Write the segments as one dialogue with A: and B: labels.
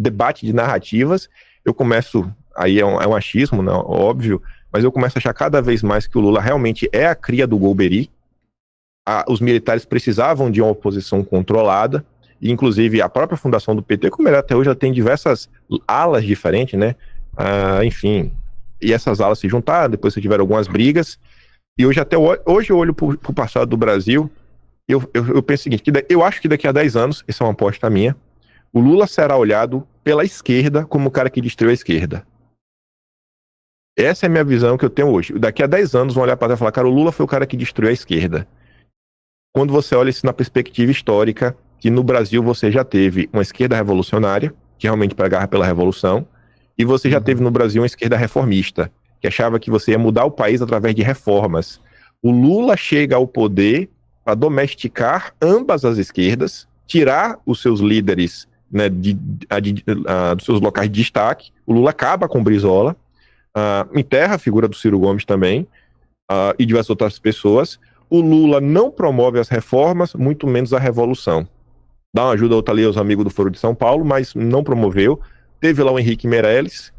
A: debate de narrativas, eu começo, aí é um achismo, né, óbvio, mas eu começo a achar cada vez mais que o Lula realmente é a cria do golbery. Os militares precisavam de uma oposição controlada, e inclusive a própria fundação do PT, como ele até hoje, ela tem diversas alas diferentes, né? Enfim, e essas alas se juntaram, depois se tiveram algumas brigas, e hoje eu olho para o passado do Brasil, eu penso o seguinte, eu acho que daqui a 10 anos, essa é uma aposta minha, o Lula será olhado pela esquerda como o cara que destruiu a esquerda. Essa é a minha visão que eu tenho hoje. Daqui a 10 anos vão olhar para trás e falar, cara, o Lula foi o cara que destruiu a esquerda. Quando você olha isso na perspectiva histórica, que no Brasil você já teve uma esquerda revolucionária, que realmente pregava pela revolução, e você já teve no Brasil uma esquerda reformista, que achava que você ia mudar o país através de reformas. O Lula chega ao poder para domesticar ambas as esquerdas, tirar os seus líderes, né, dos seus locais de destaque. O Lula acaba com o Brizola, enterra a figura do Ciro Gomes também, e diversas outras pessoas. O Lula não promove as reformas, muito menos a revolução. Dá uma ajuda outra ali aos amigos do Foro de São Paulo, mas não promoveu. Teve lá o Henrique Meirelles,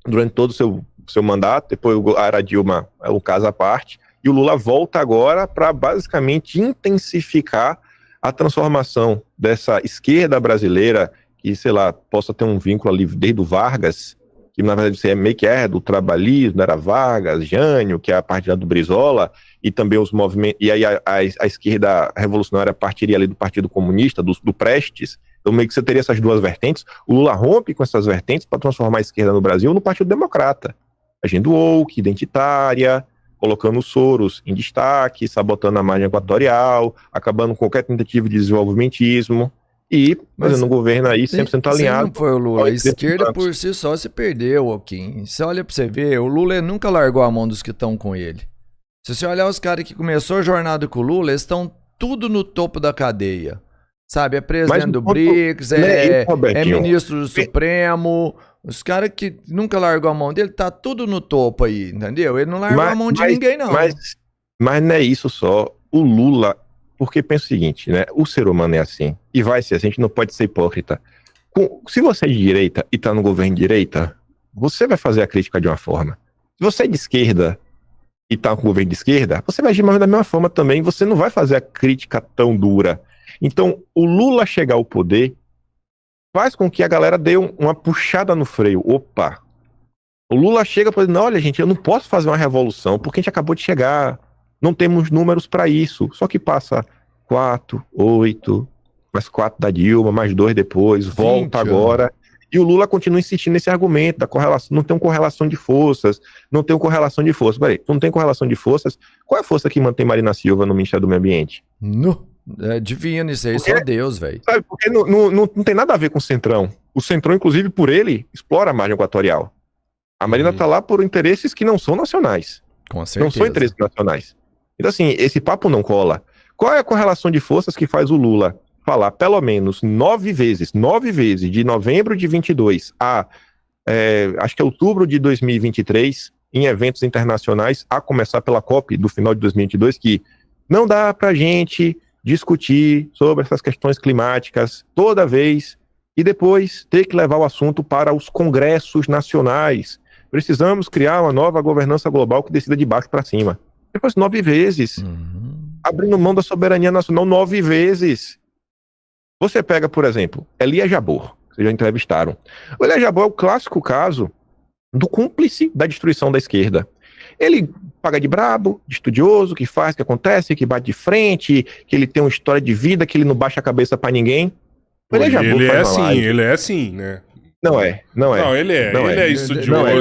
A: durante todo o seu mandato, depois a Dilma é um caso à parte, e o Lula volta agora para basicamente intensificar a transformação dessa esquerda brasileira, que, sei lá, possa ter um vínculo ali desde o Vargas, que na verdade você é meio que do trabalhismo, era Vargas, Jânio, que é a parte do Brizola, e também os movimentos, e aí a esquerda revolucionária partiria ali do Partido Comunista, do Prestes. Então meio que você teria essas duas vertentes. O Lula rompe com essas vertentes para transformar a esquerda no Brasil no Partido Democrata, agindo woke, identitária, colocando os Soros em destaque, sabotando a margem equatorial, acabando com qualquer tentativa de desenvolvimentismo, e fazendo um governo aí 100% alinhado.
B: Não foi o Lula, a esquerda por si só se perdeu, Kim. Você olha pra você ver, o Lula nunca largou a mão dos que estão com ele. Se você olhar os caras que começou a jornada com o Lula, eles estão tudo no topo da cadeia. Sabe, é presidente do BRICS, é ministro do Supremo. Os caras que nunca largou a mão dele, tá tudo no topo aí, entendeu? Ele não largou a mão de ninguém, não.
A: Mas não é isso só. O Lula, porque pensa o seguinte, né? O ser humano é assim, e vai ser assim, a gente não pode ser hipócrita. Se você é de direita e tá no governo de direita, você vai fazer a crítica de uma forma. Se você é de esquerda e tá com o governo de esquerda, você vai agir da mesma forma também, você não vai fazer a crítica tão dura. Então, o Lula chegar ao poder faz com que a galera dê uma puxada no freio. Opa! O Lula chega para dizer, não, olha gente, eu não posso fazer uma revolução, porque a gente acabou de chegar, não temos números para isso. Só que passa 4, 8, mais 4 da Dilma, mais 2 depois, volta agora. E o Lula continua insistindo nesse argumento da correlação, não tem uma correlação de forças, não tem uma correlação de forças. Peraí, não tem correlação de forças? Qual é a força que mantém Marina Silva no Ministério do Meio Ambiente?
B: É divino isso aí, porque, só Deus, velho.
A: Sabe, porque não tem nada a ver com o Centrão. O Centrão, inclusive, por ele, explora a margem equatorial. A Marina tá lá por interesses que não são nacionais.
B: Com certeza.
A: Não são interesses nacionais. Então, assim, esse papo não cola. Qual é a correlação de forças que faz o Lula falar pelo menos 9 vezes, de novembro de 22 a, acho que é outubro de 2023, em eventos internacionais, a começar pela COP do final de 2022, que não dá pra gente discutir sobre essas questões climáticas toda vez e depois ter que levar o assunto para os congressos nacionais. Precisamos criar uma nova governança global que decida de baixo para cima. Depois 9 vezes. Abrindo mão da soberania nacional 9 vezes. Você pega, por exemplo, Elias Jabbour, que vocês já entrevistaram. O Elias Jabbour é o clássico caso do cúmplice da destruição da esquerda. Ele paga de brabo, de estudioso, que faz, que acontece, que bate de frente, que ele tem uma história de vida, que ele não baixa a cabeça pra ninguém.
C: Ele é assim, né?
A: Não é.
C: Não, ele é.
A: Não
C: ele
A: é.
C: é estudioso.
A: Não é.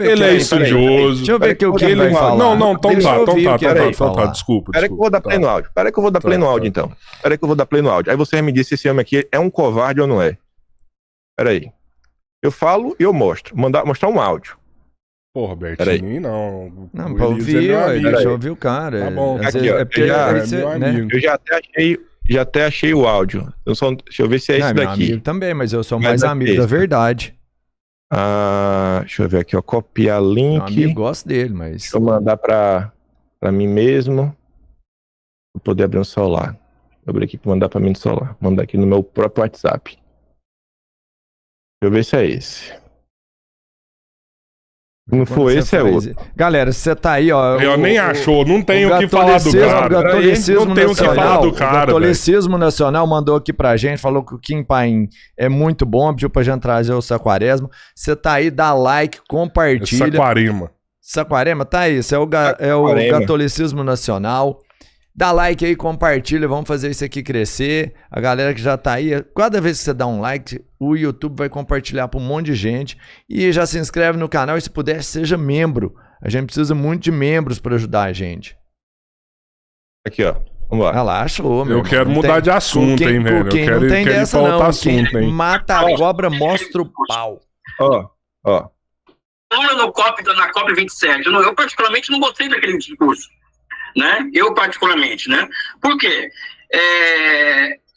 C: Ele é estudioso.
B: Deixa eu ver o que ele vai falar.
C: Não, então tá. Desculpa.
A: Peraí que eu vou dar play no áudio. Peraí que eu vou dar play no áudio, então. Peraí que eu vou dar play no áudio. Aí você me diz se esse homem aqui é um covarde ou não é. Peraí. Eu falo e eu mostro. Mostrar um áudio.
C: Porra, Bertinho, não.
B: Não, pra ouvir, deixa eu ouvir o cara.
C: Tá bom.
A: Aqui, ó, eu já até achei o áudio. Deixa eu ver se é esse daqui.
B: Amigo também, mas eu sou mais amigo da verdade.
A: Deixa eu ver aqui, ó. Copiar link.
B: Meu amigo gosta dele, mas...
A: Deixa eu mandar pra mim mesmo. Vou poder abrir um celular. Vou abrir aqui pra mandar pra mim no celular. Mandar aqui no meu próprio WhatsApp. eu ver se é esse. Se não for esse, é outro.
B: Galera, se você tá aí, ó.
C: Eu nem achou, não tenho o que falar do cara.
B: O Gatolicismo
C: não tenho o que falar do cara.
B: O Gatolicismo Nacional mandou aqui pra gente, falou que o Kim Paim é muito bom, pediu pra gente trazer o Saquarema. Você tá aí, dá like, compartilha. Saquarema, tá aí. Esse é o Gatolicismo Nacional. Dá like aí, compartilha, vamos fazer isso aqui crescer. A galera que já tá aí, cada vez que você dá um like, o YouTube vai compartilhar para um monte de gente. E já se inscreve no canal e, se puder, seja membro. A gente precisa muito de membros para ajudar a gente.
A: Aqui, ó. Vamos lá.
B: Relaxa, meu
C: Eu quero mudar de assunto, hein, velho?
B: Quem não tem dessa, não. Assunto, hein? Mata a cobra, mostra o pau.
A: Ó.
D: Na COP27, eu particularmente não gostei daquele discurso. Né? Eu particularmente, né? Por quê?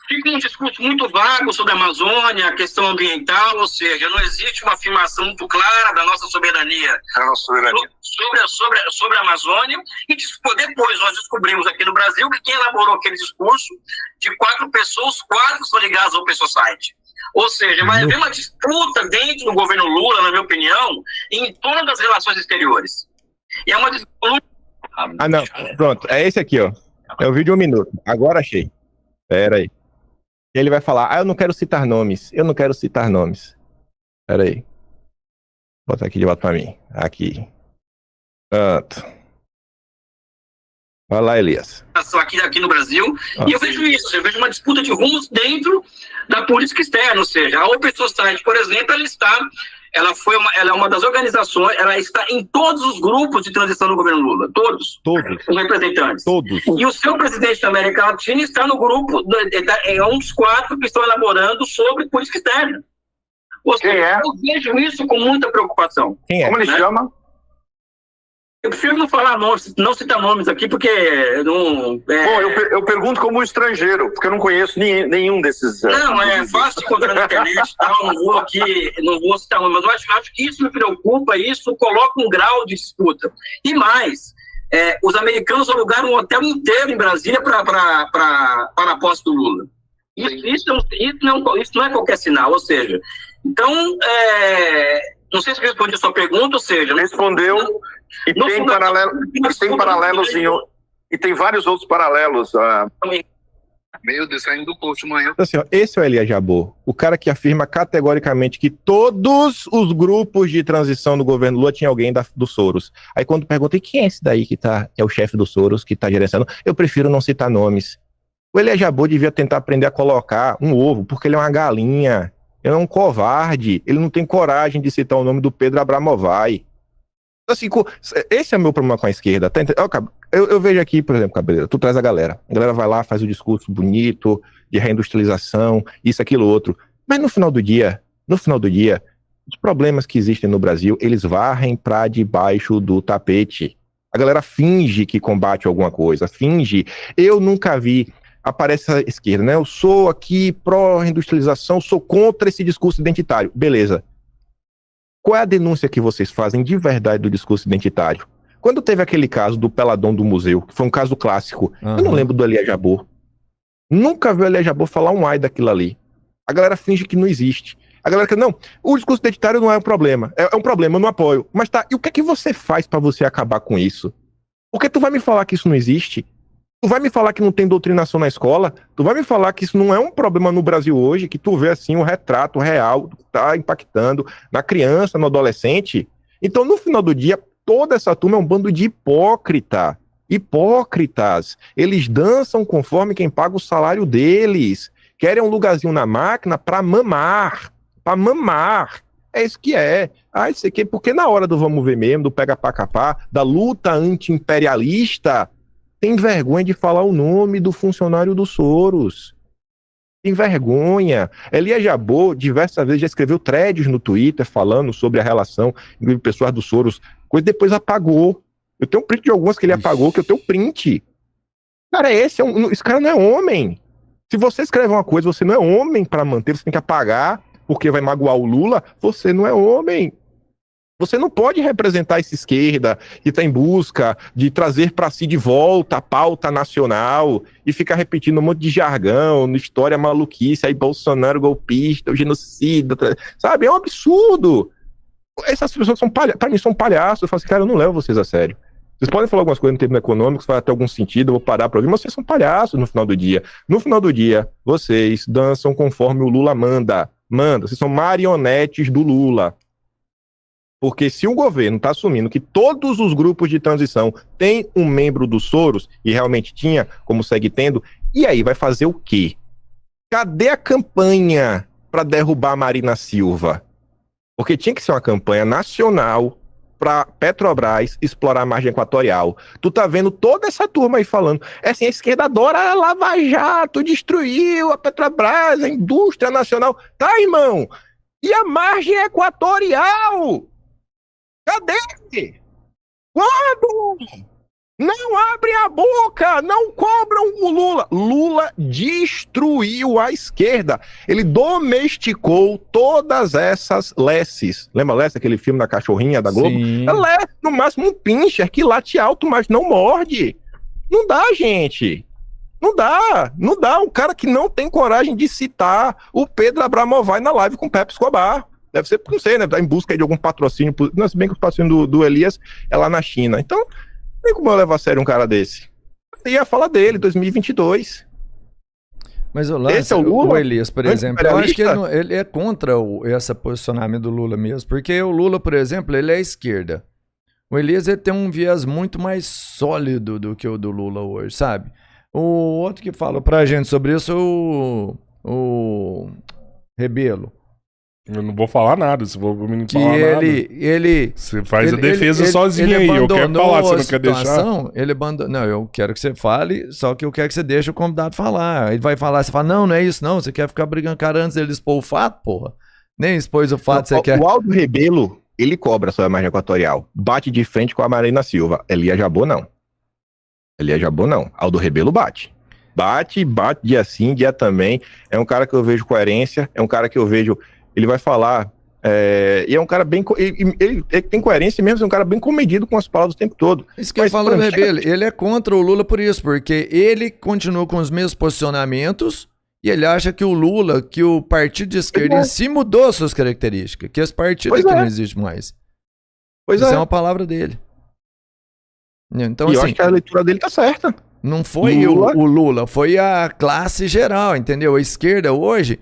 D: Fica um discurso muito vago sobre a Amazônia, a questão ambiental, ou seja, não existe uma afirmação muito clara da nossa soberania, sobre a Amazônia, e depois nós descobrimos aqui no Brasil que quem elaborou aquele discurso, de 4 pessoas, 4 são ligadas ao Open Society. Ou seja, vai haver uma disputa dentro do governo Lula, na minha opinião, em torno das relações exteriores. E é uma disputa...
A: não. Pronto. É esse aqui, ó. É o vídeo de 1 minuto. Agora achei. Pera aí. Ele vai falar, eu não quero citar nomes. Pera aí. Vou botar aqui de volta pra mim. Aqui. Pronto. Vai lá, Elias.
D: Aqui no Brasil. E eu vejo isso. Eu vejo uma disputa de rumos dentro da política externa. Ou seja, a Open Society, por exemplo, ela é uma das organizações, ela está em todos os grupos de transição do governo Lula. Todos. Os representantes.
A: Todos.
D: E o seu presidente da América Latina está no grupo, é um dos 4 que estão elaborando sobre política externa. Ou seja, eu vejo isso com muita preocupação.
A: Quem é?
D: Como ele chama? Eu prefiro não falar nomes, não citar nomes aqui, porque não...
E: Bom, eu pergunto como estrangeiro, porque eu não conheço nenhum desses...
D: Não, é fácil de encontrar na internet e tal, não vou citar nomes, mas eu acho que isso me preocupa, isso coloca um grau de disputa. E mais, os americanos alugaram um hotel inteiro em Brasília para a posse do Lula. Isso não é qualquer sinal, ou seja... Então, não sei se eu respondi a sua pergunta, ou seja...
E: Respondeu... E tem paralelos e tem vários outros paralelos.
F: Meu Deus, saindo do post amanhã.
A: Assim, ó, esse é o Elias Jabbour, o cara que afirma categoricamente que todos os grupos de transição do governo Lula tinha alguém do Soros. Aí quando pergunta, e quem é esse daí que é o chefe do Soros, que tá gerenciando? Eu prefiro não citar nomes. O Elias Jabbour devia tentar aprender a colocar um ovo, porque ele é uma galinha, ele é um covarde, ele não tem coragem de citar o nome do Pedro Abramovay. Assim, esse é o meu problema com a esquerda. Eu vejo aqui, por exemplo, Cabeleira, tu traz a galera vai lá, faz o discurso bonito de reindustrialização, isso, aquilo, outro, mas no final do dia, os problemas que existem no Brasil, eles varrem pra debaixo do tapete. A galera finge que combate alguma coisa, eu nunca vi, aparece a esquerda, né, eu sou aqui pró-reindustrialização, sou contra esse discurso identitário, beleza. Qual é a denúncia que vocês fazem de verdade do discurso identitário? Quando teve aquele caso do Peladão do Museu, que foi um caso clássico, eu não lembro do Elias Jabbour. Nunca vi o Elias Jabbour falar um ai daquilo ali. A galera finge que não existe. A galera que, não, o discurso identitário não é um problema. É um problema, eu não apoio. Mas tá, e o que é que você faz pra você acabar com isso? Porque tu vai me falar que isso não existe? Tu vai me falar que não tem doutrinação na escola? Tu vai me falar que isso não é um problema no Brasil hoje, que tu vê assim um retrato real que tá impactando na criança, no adolescente? Então, no final do dia, toda essa turma é um bando de hipócritas. Eles dançam conforme quem paga o salário deles. Querem um lugarzinho na máquina pra mamar. É isso que é. Isso aqui, porque na hora do vamos ver mesmo, do pega pra capar, da luta anti-imperialista, tem vergonha de falar o nome do funcionário do Soros. Tem vergonha. Elias Jabbour, diversas vezes, já escreveu threads no Twitter falando sobre a relação entre pessoas do Soros, coisa depois apagou. Eu tenho um print de algumas que ele apagou, que eu tenho print. Cara, esse cara não é homem. Se você escreve uma coisa, você não é homem para manter, você tem que apagar, porque vai magoar o Lula, você não é homem. Você não pode representar essa esquerda que está em busca de trazer para si de volta a pauta nacional e ficar repetindo um monte de jargão, história maluquice, aí Bolsonaro golpista, o genocida, sabe? É um absurdo. Essas pessoas para mim são palhaços. Eu falo assim, cara, eu não levo vocês a sério. Vocês podem falar algumas coisas no termo econômico, vai ter algum sentido, eu vou parar para ouvir, mas vocês são palhaços no final do dia. No final do dia, vocês dançam conforme o Lula manda. Vocês são marionetes do Lula. Porque se o governo está assumindo que todos os grupos de transição têm um membro do Soros, e realmente tinha, como segue tendo, e aí vai fazer o quê? Cadê a campanha para derrubar a Marina Silva? Porque tinha que ser uma campanha nacional para Petrobras explorar a margem equatorial. Tu tá vendo toda essa turma aí falando, assim, a esquerda adora a Lava Jato, destruiu a Petrobras, a indústria nacional. Tá, irmão? E a margem equatorial? Cadê? Quando? Não abrem a boca, não cobram o Lula. Lula destruiu a esquerda. Ele domesticou todas essas lesses. Lembra Lesse, aquele filme da cachorrinha da Globo?
B: Sim.
A: É Lesse, no máximo um pincher que late alto, mas não morde. Não dá, gente. Não dá. Um cara que não tem coragem de citar o Pedro Abramovay na live com o Pepe Escobar. Deve ser, não sei, né? Tá em busca de algum patrocínio. Não, se bem que o patrocínio do Elias é lá na China. Então, não tem como eu levar a sério um cara desse. Eu ia falar dele, 2022.
B: Mas o lance,
A: Esse é o Lula?
B: o Elias, por exemplo, eu acho que ele é contra esse posicionamento do Lula mesmo. Porque o Lula, por exemplo, ele é esquerda. O Elias ele tem um viés muito mais sólido do que o do Lula hoje, sabe? O outro que fala pra gente sobre isso é o Rebelo.
C: Eu não vou falar nada, se vou me
B: Que
C: falar
B: ele
C: você faz a defesa sozinho aí, eu quero falar, você não quer deixar?
B: Ele abandonou. Não, eu quero que você fale, só que eu quero que você deixe o convidado falar. Ele vai falar, você fala, não é isso não, você quer ficar brigando cara antes dele expor o fato, porra? Nem expôs o fato, você quer...
A: O Aldo Rebelo, ele cobra sobre a margem equatorial, bate de frente com a Marina Silva. Elias Jabbour não. Aldo Rebelo bate, dia sim, dia também. É um cara que eu vejo coerência, é um cara que eu vejo... Ele vai falar, e é um cara bem... Ele tem coerência mesmo, é um cara bem comedido com as palavras o tempo todo.
B: Isso que eu falo do Rebelo, ele é contra o Lula por isso, porque ele continua com os mesmos posicionamentos e ele acha que o Lula, que o partido de esquerda em si mudou suas características, que esse partido aqui não existe mais. Isso é uma palavra dele. Então,
A: eu acho que a leitura dele tá certa.
B: Não foi o Lula, foi a classe geral, entendeu? A esquerda hoje...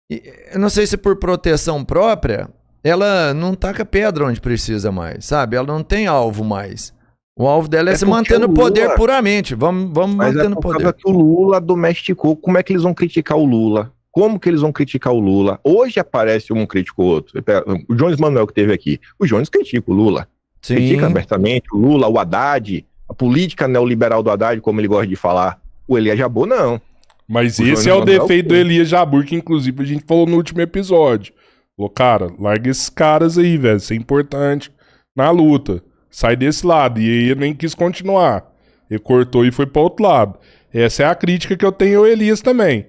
B: Eu não sei se por proteção própria, ela não taca pedra onde precisa mais, sabe? Ela não tem alvo mais. O alvo dela é se manter no poder puramente. Vamos manter no poder. Mas
A: que o Lula domesticou. Como é que eles vão criticar o Lula? Como que eles vão criticar o Lula? Hoje aparece um crítico ou outro. O Jones Manuel que teve aqui. O Jones critica o Lula.
B: Sim.
A: Critica abertamente o Lula, o Haddad, a política neoliberal do Haddad, como ele gosta de falar. O Elias Jabbour, não.
C: Mas esse é o defeito do Elias Jabbour, que inclusive a gente falou no último episódio. Falou, cara, larga esses caras aí, velho. Isso é importante na luta. Sai desse lado. E aí ele nem quis continuar. Ele cortou e foi para outro lado. Essa é a crítica que eu tenho ao Elias também.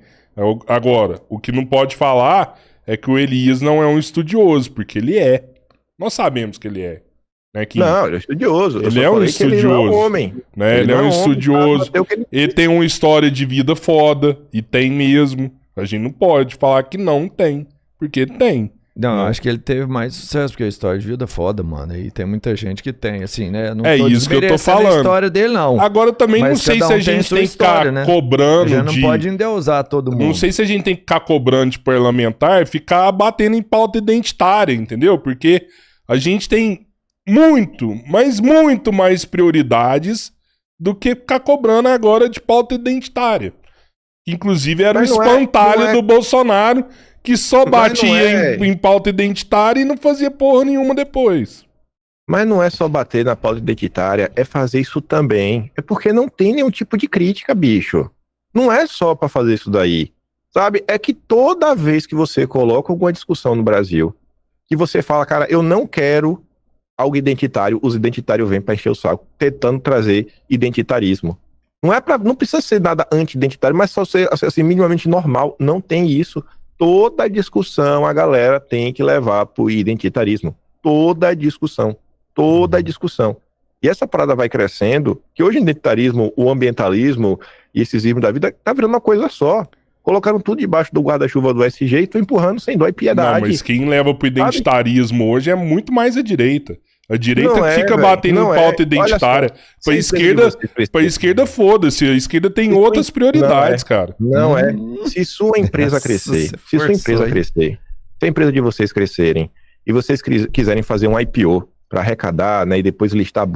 C: Agora, o que não pode falar é que o Elias não é um estudioso, porque ele é. Nós sabemos que ele é. Né,
A: não, ele é estudioso.
C: Ele é um estudioso. Ele é um homem. Né? Ele é um estudioso. Ele tem uma história de vida foda. E tem mesmo. A gente não pode falar que não tem. Porque tem.
B: Não, acho que ele teve mais sucesso, porque a história de vida é foda, mano. E tem muita gente que tem, assim, né? Não
C: é isso que eu tô falando.
B: A história dele, não.
C: Agora, eu também não sei se a gente tem que ficar cobrando.
B: Já não pode endeusar todo mundo.
C: Não sei se a gente tem que ficar cobrando de parlamentar, ficar batendo em pauta identitária, entendeu? Porque a gente tem muito, mas muito mais prioridades do que ficar cobrando agora de pauta identitária. Inclusive era um espantalho do Bolsonaro que só batia em pauta identitária e não fazia porra nenhuma depois.
A: Mas não é só bater na pauta identitária, é fazer isso também. É porque não tem nenhum tipo de crítica, bicho. Não é só pra fazer isso daí. Sabe? É que toda vez que você coloca alguma discussão no Brasil, que você fala, cara, eu não quero algo identitário, os identitários vêm pra encher o saco, tentando trazer identitarismo. Não precisa ser nada anti-identitário, mas só ser assim, minimamente normal. Não tem isso. Toda discussão a galera tem que levar pro identitarismo. toda a discussão. Toda a discussão. E essa parada vai crescendo, que hoje o identitarismo, o ambientalismo e esses ismos da vida tá virando uma coisa só. Colocaram tudo debaixo do guarda-chuva do SG e estão empurrando sem dó e piedade.
C: Não, mas quem leva pro identitarismo hoje é muito mais a direita. A direita fica batendo em pauta identitária. Pra esquerda, foda-se. A esquerda tem outras prioridades, cara.
A: Não é. Se sua empresa crescer, se a empresa de vocês crescerem, e vocês quiserem fazer um IPO para arrecadar, né, e depois listar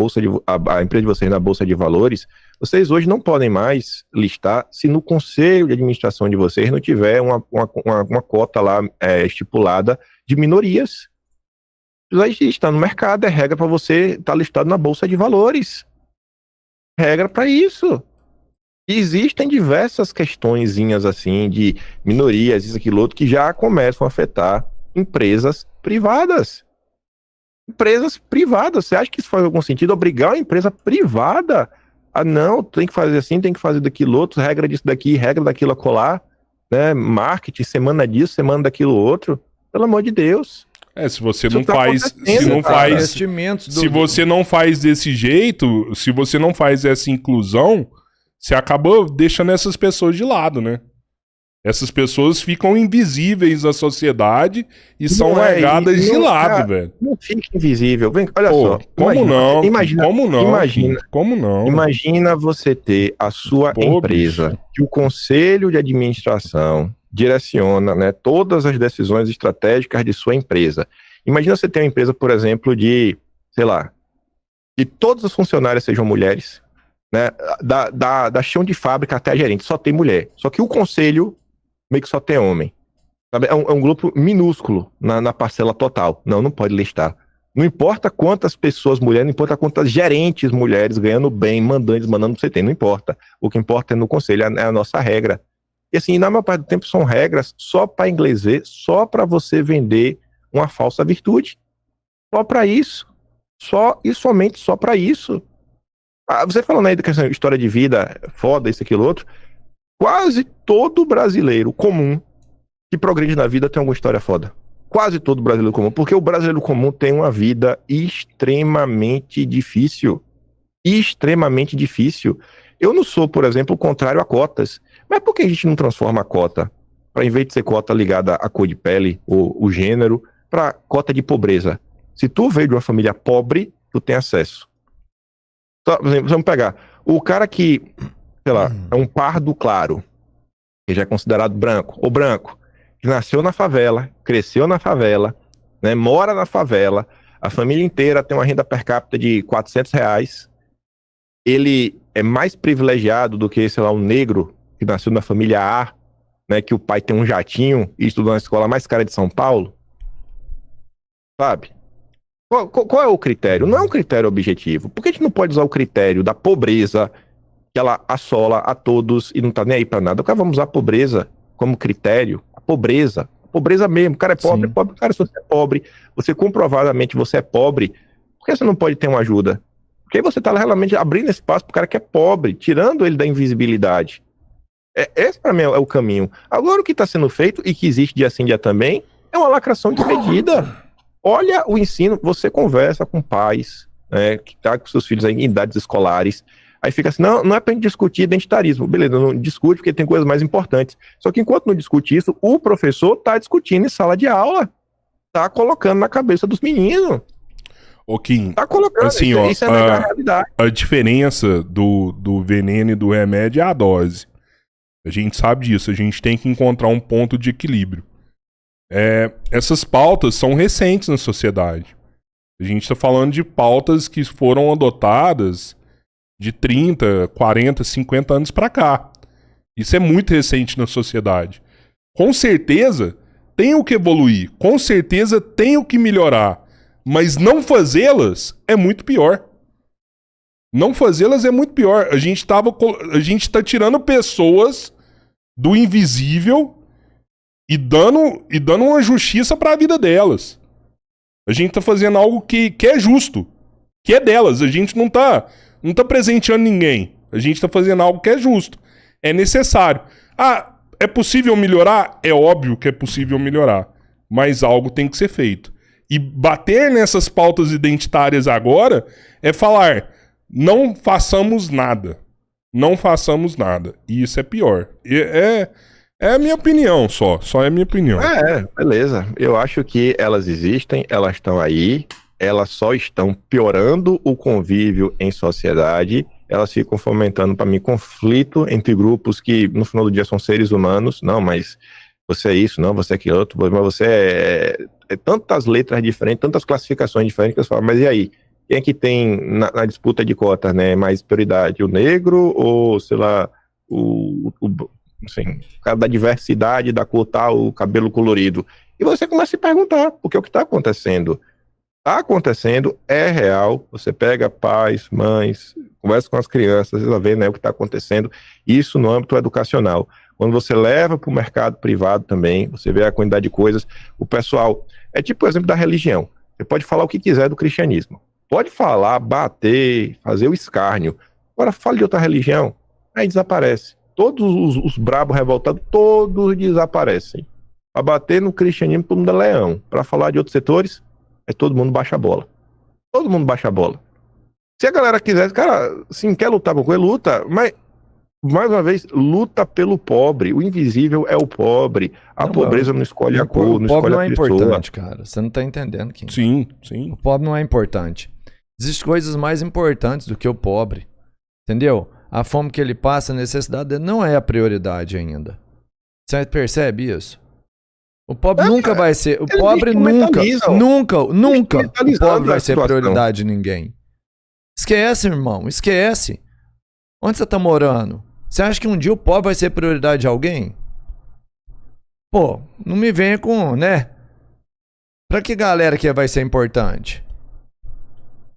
A: a empresa de vocês na Bolsa de Valores, vocês hoje não podem mais listar se no conselho de administração de vocês não tiver uma cota lá estipulada de minorias. Isso está no mercado, é regra para você estar listado na Bolsa de Valores. Regra para isso. E existem diversas questõezinhas assim de minorias, isso, aquilo, outro, que já começam a afetar empresas privadas. Empresas privadas. Você acha que isso faz algum sentido? Obrigar uma empresa privada a não, tem que fazer assim, tem que fazer daquilo outro, regra disso daqui, regra daquilo acolá, né? Marketing, semana disso, semana daquilo outro. Pelo amor de Deus.
C: Se você não faz, se você não faz desse jeito, se você não faz essa inclusão, você acaba deixando essas pessoas de lado, né? Essas pessoas ficam invisíveis à sociedade e são largadas de lado, velho.
A: Não fica invisível. Vem, olha só.
C: Como não?
A: Imagina você ter a sua empresa, bicho, que o conselho de administração direciona, né, todas as decisões estratégicas de sua empresa. Imagina você ter uma empresa, por exemplo, de, sei lá, que todos os funcionários sejam mulheres, né, da chão de fábrica até a gerente, só tem mulher. Só que o conselho meio que só tem homem. Sabe? É um grupo minúsculo na parcela total. Não pode listar. Não importa quantas pessoas mulheres, não importa quantas gerentes mulheres ganhando bem, mandando, você tem, não importa. O que importa é no conselho, é a nossa regra. E assim, na maior parte do tempo são regras só para inglês ver, só para você vender uma falsa virtude. Só para isso. Só e somente só para isso. Você falando aí da questão de história de vida, foda, isso, aquilo, outro. Quase todo brasileiro comum que progride na vida tem alguma história foda. Quase todo brasileiro comum. Porque o brasileiro comum tem uma vida extremamente difícil. Extremamente difícil. Eu não sou, por exemplo, o contrário a cotas. Mas por que a gente não transforma a cota, para em vez de ser cota ligada à cor de pele, ou o gênero, para cota de pobreza? Se tu veio de uma família pobre, tu tem acesso. Então, por exemplo, vamos pegar o cara que, sei lá, é um pardo claro, que já é considerado branco, ou branco, que nasceu na favela, cresceu na favela, né, mora na favela, a família inteira tem uma renda per capita de R$400, ele é mais privilegiado do que, sei lá, um negro que nasceu na família A, né, que o pai tem um jatinho e estudou na escola mais cara de São Paulo, sabe? Qual é o critério? Não é um critério objetivo. Por que a gente não pode usar o critério da pobreza, que ela assola a todos e não tá nem aí pra nada? Vamos usar a pobreza como critério. A pobreza mesmo. O cara é pobre, Cara, se você é pobre, você comprovadamente você é pobre, por que você não pode ter uma ajuda? Porque aí você tá realmente abrindo espaço pro cara que é pobre, tirando ele da invisibilidade. Esse pra mim é o caminho. Agora o que tá sendo feito, e que existe dia sim, dia também, é uma lacração desmedida. Olha o ensino, você conversa com pais, né, que tá com seus filhos em idades escolares, aí fica assim, não é pra gente discutir identitarismo, beleza, não discute porque tem coisas mais importantes. Só que enquanto não discute isso, o professor tá discutindo em sala de aula, tá colocando na cabeça dos meninos.
C: Ô Kim,
A: tá colocando,
C: assim,
A: isso é a realidade.
C: A diferença do veneno e do remédio é a dose. A gente sabe disso, a gente tem que encontrar um ponto de equilíbrio. Essas pautas são recentes na sociedade. A gente está falando de pautas que foram adotadas de 30, 40, 50 anos para cá. Isso é muito recente na sociedade. Com certeza tem o que evoluir, com certeza tem o que melhorar, mas não fazê-las é muito pior. Não fazê-las é muito pior. A gente tá tirando pessoas do invisível e dando uma justiça para a vida delas. A gente tá fazendo algo que é justo, que é delas. A gente não tá presenteando ninguém. A gente tá fazendo algo que é justo. É necessário. É possível melhorar? É óbvio que é possível melhorar. Mas algo tem que ser feito. E bater nessas pautas identitárias agora é falar, não façamos nada. Não façamos nada. E isso é pior. É a minha opinião só é a minha opinião.
A: Beleza. Eu acho que elas existem, elas estão aí, elas só estão piorando o convívio em sociedade, elas ficam fomentando, para mim, conflito entre grupos que, no final do dia, são seres humanos. Não, mas você é isso, não, você é aquilo outro, mas você é tantas letras diferentes, tantas classificações diferentes, que eu falo, mas e aí? Quem é que tem na disputa de cotas, né, mais prioridade? O negro ou, sei lá, assim, o cara da diversidade, da cor tal, o cabelo colorido? E você começa a se perguntar, porque o que está acontecendo? Está acontecendo, é real. Você pega pais, mães, conversa com as crianças, você vê, né, o que está acontecendo, isso no âmbito educacional. Quando você leva para o mercado privado também, você vê a quantidade de coisas, o pessoal, é tipo o exemplo da religião, você pode falar o que quiser do cristianismo, pode falar, bater, fazer o escárnio, agora fala de outra religião, aí desaparece, todos os brabos revoltados, todos desaparecem, para bater no cristianismo todo mundo é leão, para falar de outros setores, todo mundo baixa a bola, todo mundo baixa a bola. Se a galera quiser, cara, sim, quer lutar com coisa, luta, mas mais uma vez, luta pelo pobre. O invisível é o pobre. A pobreza não escolhe a cor, não escolhe a pessoa. O pobre não é
B: importante, cara. Você não tá entendendo, Kim.
C: Sim, sim.
B: O pobre não é importante. Existem coisas mais importantes do que o pobre. Entendeu? A fome que ele passa, a necessidade dele não é a prioridade ainda. Você percebe isso? O pobre nunca vai ser... O pobre nunca o pobre vai ser prioridade de ninguém. Esquece, irmão. Esquece. Onde você tá morando? Você acha que um dia o pobre vai ser prioridade de alguém? Pô, não me venha com, né? Pra que galera que vai ser importante?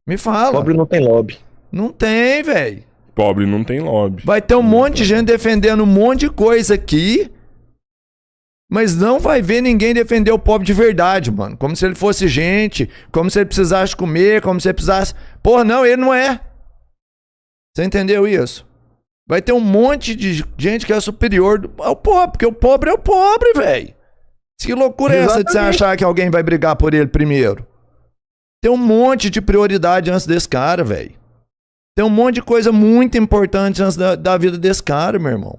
B: Me fala.
A: Pobre não tem lobby.
B: Não tem, velho.
C: Pobre não tem lobby.
B: Vai ter um monte de gente defendendo um monte de coisa aqui, mas não vai ver ninguém defender o pobre de verdade, mano. Como se ele fosse gente, como se ele precisasse comer, como se ele precisasse... Porra, não, ele não é. Você entendeu isso? Vai ter um monte de gente que é superior ao pobre, porque o pobre é o pobre, velho. Que loucura é essa de você achar que alguém vai brigar por ele primeiro? Tem um monte de prioridade antes desse cara, velho. Tem um monte de coisa muito importante antes da vida desse cara, meu irmão.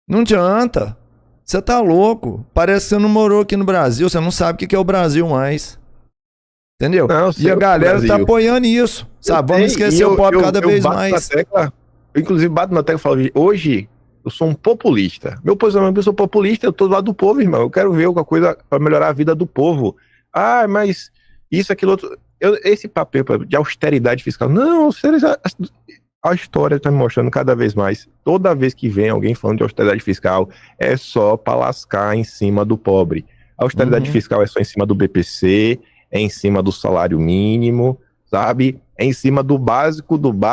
B: Não adianta. Você tá louco. Parece que você não morou aqui no Brasil, você não sabe o que é o Brasil mais. Entendeu? Não, e a galera tá apoiando isso. Sabe? Vamos esquecer o pobre cada vez mais.
A: Eu, inclusive, bato na tecla e falo, hoje eu sou um populista. Meu posicionamento, eu sou populista, eu tô do lado do povo, irmão. Eu quero ver alguma coisa para melhorar a vida do povo. Ah, mas isso, aquilo, outro. Esse papel de austeridade fiscal. Não, a história tá me mostrando cada vez mais. Toda vez que vem alguém falando de austeridade fiscal, é só para lascar em cima do pobre. A austeridade fiscal é só em cima do BPC, é em cima do salário mínimo, sabe? É em cima do básico do básico.